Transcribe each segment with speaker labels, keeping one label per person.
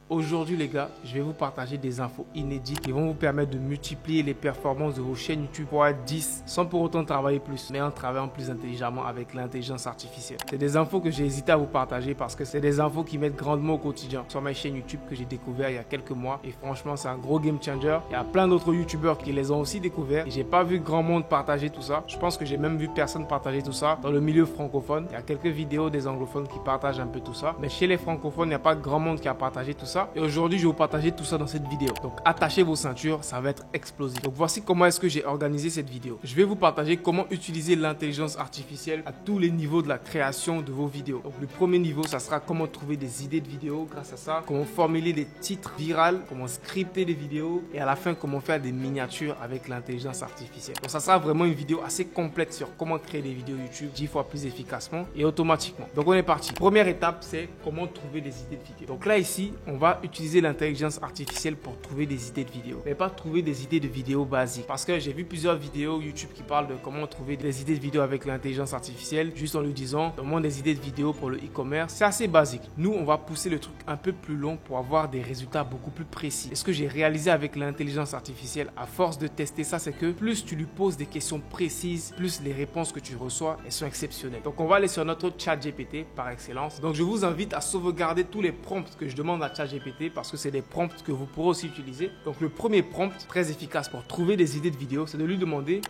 Speaker 1: Aujourd'hui les gars, je vais vous partager des infos inédites qui vont vous permettre de multiplier les performances de vos chaînes YouTube pour être 10 sans pour autant travailler plus, mais en travaillant plus intelligemment avec l'intelligence artificielle. C'est des infos que j'ai hésité à vous partager parce que c'est des infos qui m'aident grandement au quotidien sur ma chaîne YouTube que j'ai découvert il y a quelques mois et franchement c'est un gros game changer. Il y a plein d'autres youtubeurs qui les ont aussi découverts et j'ai pas vu grand monde partager tout ça. Je pense que j'ai même vu personne partager tout ça dans le milieu francophone. Il y a quelques vidéos des anglophones qui partagent un peu tout ça, mais chez les francophones il n'y a pas grand monde qui a partagé tout ça. Et aujourd'hui, je vais vous partager tout ça dans cette vidéo. Donc, attachez vos ceintures, ça va être explosif. Donc, voici comment est-ce que j'ai organisé cette vidéo. Je vais vous partager comment utiliser l'intelligence artificielle à tous les niveaux de la création de vos vidéos. Donc, le premier niveau, ça sera comment trouver des idées de vidéos grâce à ça, comment formuler des titres viraux, comment scripter des vidéos et à la fin, comment faire des miniatures avec l'intelligence artificielle. Donc, ça sera vraiment une vidéo assez complète sur comment créer des vidéos YouTube 10 fois plus efficacement et automatiquement. Donc, on est parti. Première étape, c'est comment trouver des idées de vidéos. Donc là, ici, on va utiliser l'intelligence artificielle pour trouver des idées de vidéos, mais pas trouver des idées de vidéos basiques. Parce que j'ai vu plusieurs vidéos YouTube qui parlent de comment trouver des idées de vidéos avec l'intelligence artificielle, juste en lui disant donne-moi des idées de vidéos pour le e-commerce. C'est assez basique. Nous, on va pousser le truc un peu plus long pour avoir des résultats beaucoup plus précis. Et ce que j'ai réalisé avec l'intelligence artificielle, à force de tester ça, c'est que plus tu lui poses des questions précises, plus les réponses que tu reçois, elles sont exceptionnelles. Donc, on va aller sur notre ChatGPT par excellence. Donc, je vous invite à sauvegarder tous les prompts que je demande à ChatGPT parce que c'est des prompts que vous pourrez aussi utiliser. Donc le premier prompt très efficace pour trouver des idées de vidéos, c'est de lui demander,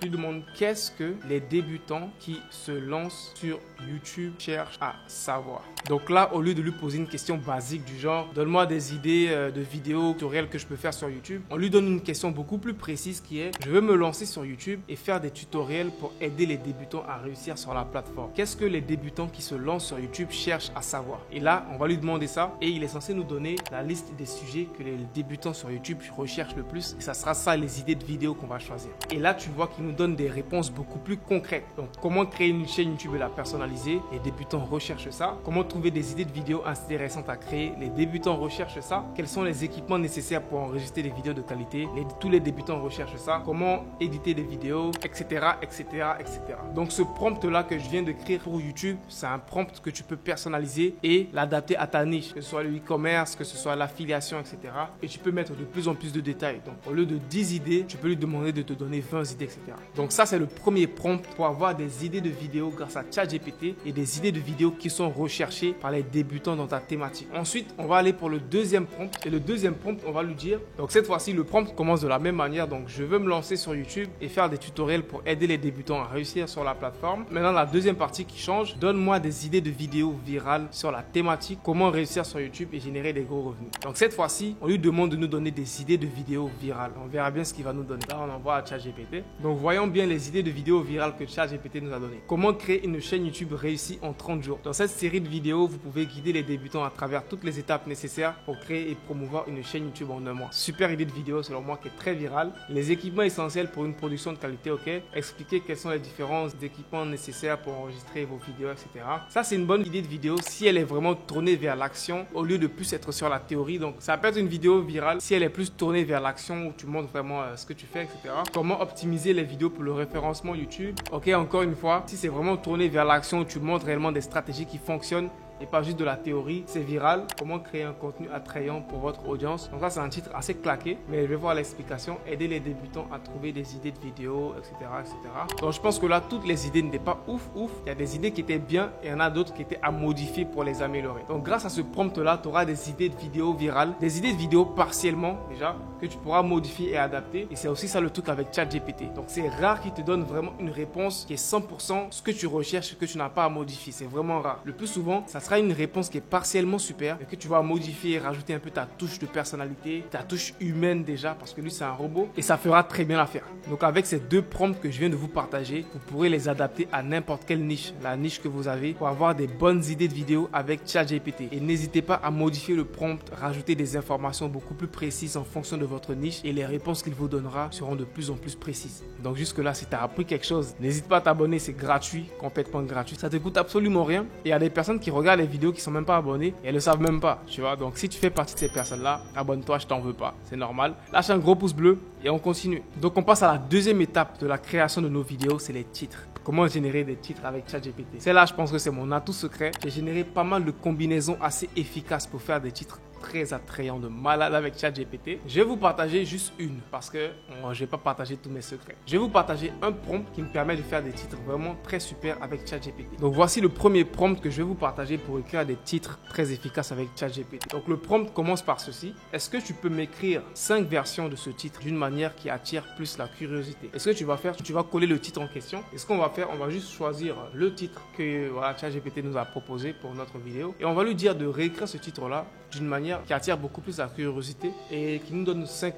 Speaker 1: qu'est-ce que les débutants qui se lancent sur YouTube cherchent à savoir. Donc là, au lieu de lui poser une question basique du genre donne-moi des idées de vidéos tutoriels que je peux faire sur YouTube, on lui donne une question beaucoup plus précise qui est je veux me lancer sur YouTube et faire des tutoriels pour aider les débutants à réussir sur la plateforme. Qu'est-ce que les débutants qui se lancent sur YouTube cherchent à savoir? Et là, on va lui demander ça et il est censé nous donner la liste des sujets que les débutants sur YouTube recherchent le plus et ça sera ça les idées de vidéos qu'on va choisir. Et là, tu vois qu'il nous donne des réponses beaucoup plus concrètes. Donc, comment créer une chaîne YouTube et la personnaliser? Les débutants recherchent ça. Comment trouver des idées de vidéos intéressantes à créer? Les débutants recherchent ça. Quels sont les équipements nécessaires pour enregistrer des vidéos de qualité? Tous les débutants recherchent ça. Comment éditer des vidéos, etc., etc., etc. Donc, ce prompt-là que je viens de créer pour YouTube, c'est un prompt que tu peux personnaliser et l'adapter à ta niche, que ce soit le e-commerce, que ce soit l'affiliation, etc. Et tu peux mettre de plus en plus de détails. Donc, au lieu de 10 idées, tu peux lui demander de te donner 20 idées, etc. Donc, ça, c'est le premier prompt pour avoir des idées de vidéos grâce à ChatGPT et des idées de vidéos qui sont recherchées par les débutants dans ta thématique. Ensuite, on va aller pour le deuxième prompt. Et le deuxième prompt, on va lui dire, donc cette fois-ci, le prompt commence de la même manière. Donc, je veux me lancer sur YouTube et faire des tutoriels pour aider les débutants à réussir sur la plateforme. Maintenant, la deuxième partie qui change, donne-moi des idées de vidéos virales sur la thématique, comment réussir sur YouTube et générer des gros revenus. Donc cette fois-ci, on lui demande de nous donner des idées de vidéos virales. On verra bien ce qu'il va nous donner. Là, on envoie à ChatGPT. Donc voyons bien les idées de vidéos virales que ChatGPT nous a données. Comment créer une chaîne YouTube réussie en 30 jours. Dans cette série de vidéos, vous pouvez guider les débutants à travers toutes les étapes nécessaires pour créer et promouvoir une chaîne YouTube en un mois. Super idée de vidéo selon moi qui est très virale. Les équipements essentiels pour une production de qualité, ok. Expliquer quels sont les différents équipements nécessaires pour enregistrer vos vidéos, etc. Ça, c'est une bonne idée de vidéo si elle est vraiment tournée vers l'action au lieu de plus être sur la théorie. Donc, ça peut être une vidéo virale si elle est plus tournée vers l'action où tu montres vraiment ce que tu fais, etc. Comment optimiser les vidéos pour le référencement YouTube. Ok, encore une fois, si c'est vraiment tourné vers l'action où tu montres réellement des stratégies qui fonctionnent et pas juste de la théorie, c'est viral. Comment créer un contenu attrayant pour votre audience. Donc ça, c'est un titre assez claqué, mais je vais voir l'explication. Aider les débutants à trouver des idées de vidéos, etc., etc. Donc je pense que là, toutes les idées n'étaient pas ouf. Il y a des idées qui étaient bien et il y en a d'autres qui étaient à modifier pour les améliorer. Donc grâce à ce prompt-là, tu auras des idées de vidéos virales, des idées de vidéos partiellement déjà, que tu pourras modifier et adapter. Et c'est aussi ça le truc avec ChatGPT. Donc c'est rare qu'il te donne vraiment une réponse qui est 100% ce que tu recherches, que tu n'as pas à modifier. C'est vraiment rare. Le plus souvent, ça sera une réponse qui est partiellement super et que tu vas modifier et rajouter un peu ta touche de personnalité, ta touche humaine déjà parce que lui c'est un robot et ça fera très bien l'affaire. Donc avec ces deux prompts que je viens de vous partager, vous pourrez les adapter à n'importe quelle niche, la niche que vous avez pour avoir des bonnes idées de vidéos avec ChatGPT. Et n'hésitez pas à modifier le prompt, rajouter des informations beaucoup plus précises en fonction de votre niche et les réponses qu'il vous donnera seront de plus en plus précises. Donc jusque là, si tu as appris quelque chose, n'hésite pas à t'abonner, c'est gratuit, complètement gratuit. Ça te coûte absolument rien. Et il y a des personnes qui regardent les vidéos qui sont même pas abonnées et elles le savent même pas, tu vois. Donc si tu fais partie de ces personnes-là, abonne-toi, je t'en veux pas, c'est normal. Lâche un gros pouce bleu et on continue. Donc on passe à la deuxième étape de la création de nos vidéos, c'est les titres. Comment générer des titres avec ChatGPT. C'est là, je pense que c'est mon atout secret. J'ai généré pas mal de combinaisons assez efficaces pour faire des titres très attrayants de malade avec ChatGPT. Je vais vous partager juste une parce que je ne vais pas partager tous mes secrets. Je vais vous partager un prompt qui me permet de faire des titres vraiment très super avec ChatGPT. Donc voici le premier prompt que je vais vous partager pour écrire des titres très efficaces avec ChatGPT. Donc le prompt commence par ceci. Est-ce que tu peux m'écrire 5 versions de ce titre d'une manière qui attire plus la curiosité? Et ce que tu vas faire, tu vas coller le titre en question. Et ce qu'on va faire, on va juste choisir le titre que ChatGPT nous a proposé pour notre vidéo. Et on va lui dire de réécrire ce titre-là d'une manière qui attire beaucoup plus la curiosité et qui nous donne 5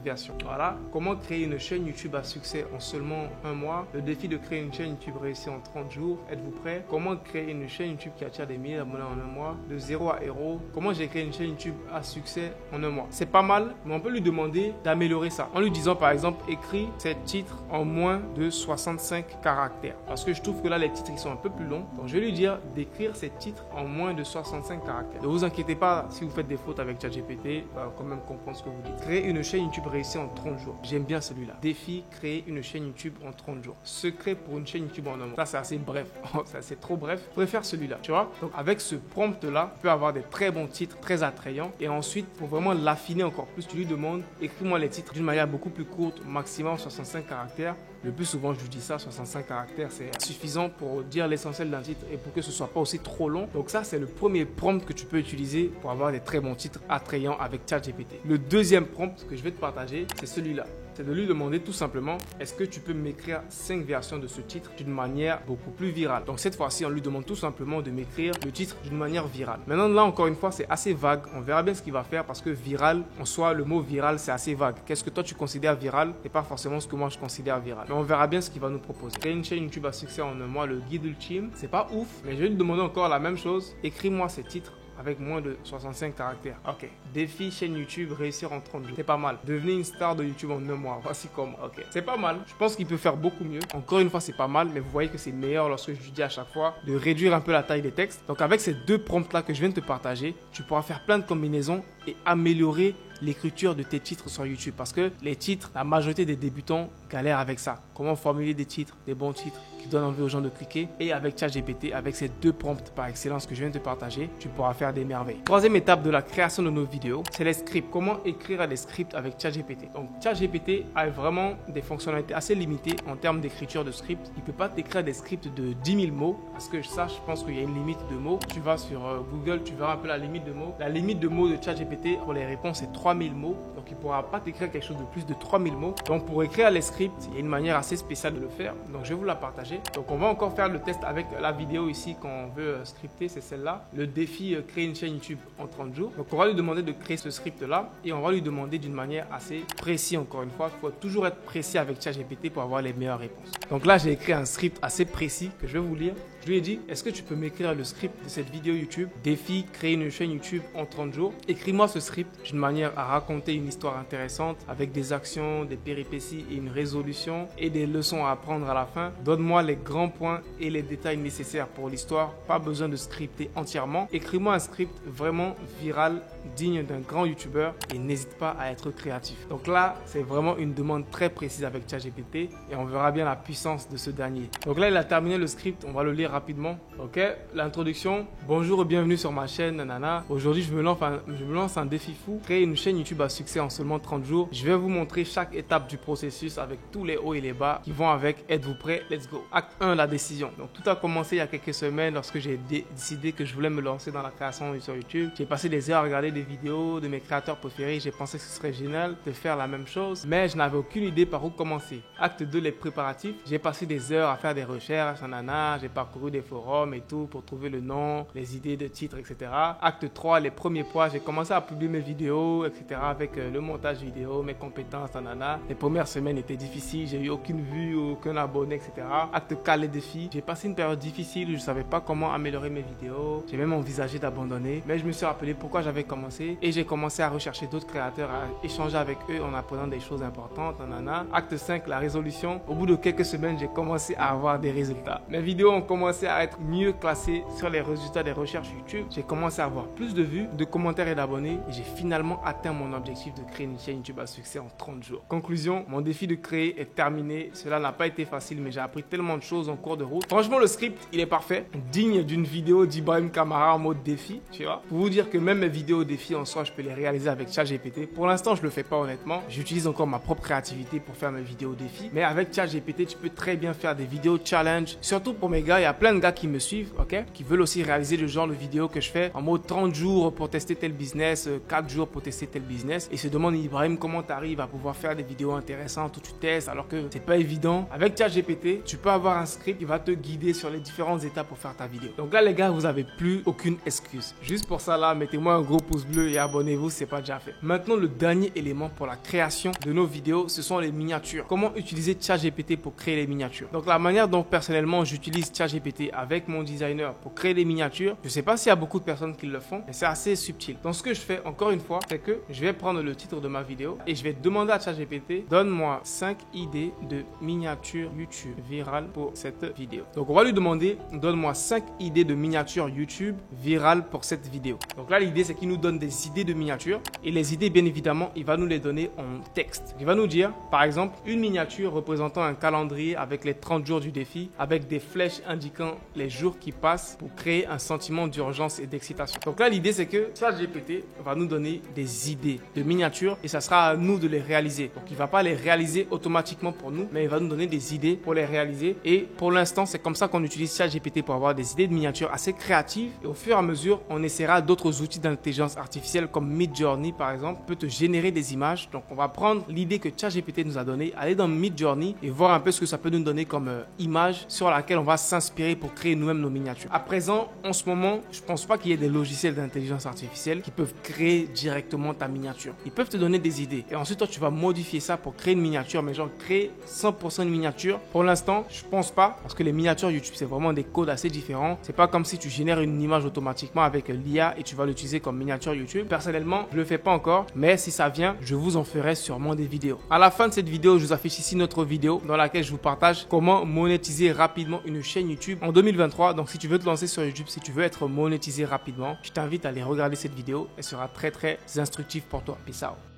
Speaker 1: versions. Voilà, comment créer une chaîne YouTube à succès en seulement un mois. Le défi de créer une chaîne YouTube réussie en 30 jours. Êtes-vous prêt? Comment créer une chaîne YouTube qui attire des milliers d'abonnés en un mois? De 0 à héros. Comment j'ai créé une chaîne YouTube à succès en un mois? C'est pas mal, mais on peut lui demander d'améliorer ça en lui disant par exemple écris ces titres en moins de 65 caractères. Parce que je trouve que là les titres ils sont un peu plus longs. Donc je vais lui dire d'écrire ces titres en moins de 65 caractères. Ne vous inquiétez pas si vous faites des fautes avec ChatGPT, quand même comprendre ce que vous dites. Créer une chaîne YouTube réussie en 30 jours. J'aime bien celui-là. Défi, créer une chaîne YouTube en 30 jours. Secret pour une chaîne YouTube en un mois. Ça c'est assez bref. Ça c'est trop bref. Je préfère celui-là, tu vois. Donc avec ce prompt-là, tu peux avoir des très bons titres, très attrayants. Et ensuite, pour vraiment l'affiner encore plus, tu lui demandes écris-moi les titres d'une manière beaucoup plus courte, maximum 65 caractères. Le plus souvent, je lui dis ça, 65 caractères, c'est suffisant pour dire l'essentiel d'un titre et pour que ce ne soit pas aussi trop long. Donc ça, c'est le premier prompt que tu peux utiliser pour avoir des très bons titres attrayants avec ChatGPT. Le deuxième prompt que je vais te partager, c'est celui-là. C'est de lui demander tout simplement, est-ce que tu peux m'écrire 5 versions de ce titre d'une manière beaucoup plus virale? Donc cette fois-ci, on lui demande tout simplement de m'écrire le titre d'une manière virale. Maintenant, là, encore une fois, c'est assez vague. On verra bien ce qu'il va faire parce que viral, en soi, le mot viral, c'est assez vague. Qu'est-ce que toi, tu considères viral? C'est pas forcément ce que moi, je considère viral. Mais on verra bien ce qu'il va nous proposer. Créer une chaîne YouTube à succès en un mois, le guide ultime. C'est pas ouf, mais je vais lui demander encore la même chose. Écris-moi ces titres avec moins de 65 caractères. Ok. Défi chaîne YouTube, réussir en 30 jours. C'est pas mal. Devenir une star de YouTube en un mois. Voici comment. Ok. C'est pas mal. Je pense qu'il peut faire beaucoup mieux. Encore une fois, c'est pas mal, mais vous voyez que c'est meilleur lorsque je lui dis à chaque fois de réduire un peu la taille des textes. Donc avec ces deux prompts-là que je viens de te partager, tu pourras faire plein de combinaisons et améliorer l'écriture de tes titres sur YouTube. Parce que les titres, la majorité des débutants galèrent avec ça. Comment formuler des titres, des bons titres qui donnent envie aux gens de cliquer. Et avec ChatGPT, avec ces deux prompts par excellence que je viens de te partager, tu pourras faire des merveilles. Troisième étape de la création de nos vidéos, c'est les scripts. Comment écrire des scripts avec ChatGPT? Donc ChatGPT a vraiment des fonctionnalités assez limitées en termes d'écriture de scripts. Il ne peut pas t'écrire des scripts de 10 000 mots. Parce que ça, je pense qu'il y a une limite de mots. Tu vas sur Google, tu verras un peu la limite de mots. La limite de mots de ChatGPT pour les réponses est 3000 mots. Donc il ne pourra pas t'écrire quelque chose de plus de 3000 mots. Donc pour écrire les scripts, il y a une manière assez spéciale de le faire. Donc je vais vous la partager. Donc on va encore faire le test avec la vidéo ici qu'on veut scripter, c'est celle-là. Le défi créer une chaîne YouTube en 30 jours. Donc on va lui demander de créer ce script-là et on va lui demander d'une manière assez précise encore une fois. Il faut toujours être précis avec ChatGPT pour avoir les meilleures réponses. Donc là j'ai écrit un script assez précis que je vais vous lire. Je lui ai dit, est-ce que tu peux m'écrire le script de cette vidéo YouTube? Défi, créer une chaîne YouTube en 30 jours. Écris-moi ce script d'une manière à raconter une histoire intéressante avec des actions, des péripéties et une résolution et des leçons à apprendre à la fin. Donne-moi les grands points et les détails nécessaires pour l'histoire. Pas besoin de scripter entièrement. Écris-moi un script vraiment viral, digne d'un grand YouTuber et n'hésite pas à être créatif. Donc là, c'est vraiment une demande très précise avec ChatGPT et on verra bien la puissance de ce dernier. Donc là, il a terminé le script. On va le lire rapidement. Ok, l'introduction. Bonjour et bienvenue sur ma chaîne Nana. Aujourd'hui, je me lance un défi fou. Créer une chaîne YouTube à succès en seulement 30 jours. Je vais vous montrer chaque étape du processus avec tous les hauts et les bas qui vont avec. Êtes-vous prêts? Let's go. Acte 1, la décision. Donc tout a commencé il y a quelques semaines lorsque j'ai décidé que je voulais me lancer dans la création sur YouTube. J'ai passé des heures à regarder des vidéos de mes créateurs préférés. J'ai pensé que ce serait génial de faire la même chose, mais je n'avais aucune idée par où commencer. Acte 2, les préparatifs. J'ai passé des heures à faire des recherches, Nana. J'ai parcouru des forums et tout pour trouver le nom, les idées de titres, etc. Acte 3, les premiers points. J'ai commencé à publier mes vidéos, etc. avec le montage vidéo, mes compétences, Nana. Les premières semaines étaient difficiles. J'ai eu aucune vue, aucun abonné, etc. Acte 4, les défis. J'ai passé une période difficile. Je ne savais pas comment améliorer mes vidéos. J'ai même envisagé d'abandonner. Mais je me suis rappelé pourquoi j'avais commencé et j'ai commencé à rechercher d'autres créateurs, à échanger avec eux en apprenant des choses importantes, Nana. Acte 5, la résolution. Au bout de quelques semaines, j'ai commencé à avoir des résultats. Mes vidéos ont commencé à être mieux classées sur les résultats des recherches YouTube. J'ai commencé à avoir plus de vues, de commentaires et d'abonnés et j'ai finalement atteint mon objectif de créer une chaîne YouTube à succès en 30 jours. Conclusion, mon défi de créer est terminé. Cela n'a pas été facile, mais j'ai appris tellement tellement de choses en cours de route. Franchement, le script, il est parfait, digne d'une vidéo d'Ibrahim Kamara en mode défi, tu vois. Pour vous dire que même mes vidéos défi en soi, je peux les réaliser avec ChatGPT. Pour l'instant, je le fais pas honnêtement. J'utilise encore ma propre créativité pour faire mes vidéos défi. Mais avec ChatGPT, tu peux très bien faire des vidéos challenge. Surtout pour mes gars, il y a plein de gars qui me suivent, ok, qui veulent aussi réaliser le genre de vidéo que je fais en mode 30 jours pour tester tel business, 4 jours pour tester tel business. Et se demandent, Ibrahim, comment tu arrives à pouvoir faire des vidéos intéressantes où tu testes alors que c'est pas évident. Avec ChatGPT, tu peux avoir un script qui va te guider sur les différentes étapes pour faire ta vidéo. Donc là, les gars, vous avez plus aucune excuse. Juste pour ça, là, mettez-moi un gros pouce bleu et abonnez-vous si c'est pas déjà fait. Maintenant, le dernier élément pour la création de nos vidéos, ce sont les miniatures. Comment utiliser ChatGPT pour créer les miniatures? Donc la manière dont personnellement j'utilise ChatGPT avec mon designer pour créer les miniatures, je sais pas s'il y a beaucoup de personnes qui le font, mais c'est assez subtil. Donc ce que je fais encore une fois, c'est que je vais prendre le titre de ma vidéo et je vais demander à ChatGPT, donne-moi 5 idées de miniatures YouTube virales pour cette vidéo. Donc on va lui demander, donne-moi 5 idées de miniatures YouTube virales pour cette vidéo. Donc là l'idée c'est qu'il nous donne des idées de miniatures et les idées bien évidemment il va nous les donner en texte. Il va nous dire par exemple une miniature représentant un calendrier avec les 30 jours du défi avec des flèches indiquant les jours qui passent pour créer un sentiment d'urgence et d'excitation. Donc là l'idée c'est que ChatGPT va nous donner des idées de miniatures et ça sera à nous de les réaliser. Donc il va pas les réaliser automatiquement pour nous, mais il va nous donner des idées pour les réaliser. Et pour l'instant c'est comme ça qu'on utilise ChatGPT pour avoir des idées de miniatures assez créatives. Et au fur et à mesure on essaiera d'autres outils d'intelligence artificielle comme Midjourney par exemple peut te générer des images. Donc on va prendre l'idée que ChatGPT nous a donné, aller dans Midjourney et voir un peu ce que ça peut nous donner comme image sur laquelle on va s'inspirer pour créer nous-mêmes nos miniatures. À présent, en ce moment, je pense pas qu'il y ait des logiciels d'intelligence artificielle qui peuvent créer directement ta miniature. Ils peuvent te donner des idées et ensuite toi tu vas modifier ça pour créer une miniature, mais genre créer 100% de miniature. Pour l'instant, je pense pas parce que les miniatures YouTube c'est vraiment des codes assez différents. C'est pas comme si tu génères une image automatiquement avec l'IA et tu vas l'utiliser comme miniature YouTube. Personnellement, je le fais pas encore, mais si ça vient, je vous en ferai sûrement des vidéos. À la fin de cette vidéo, je vous affiche ici notre vidéo dans laquelle je vous partage comment monétiser rapidement une chaîne YouTube en 2023. Donc si tu veux te lancer sur YouTube, si tu veux être monétisé rapidement, je t'invite à aller regarder cette vidéo. Elle sera très instructive pour toi. Peace out.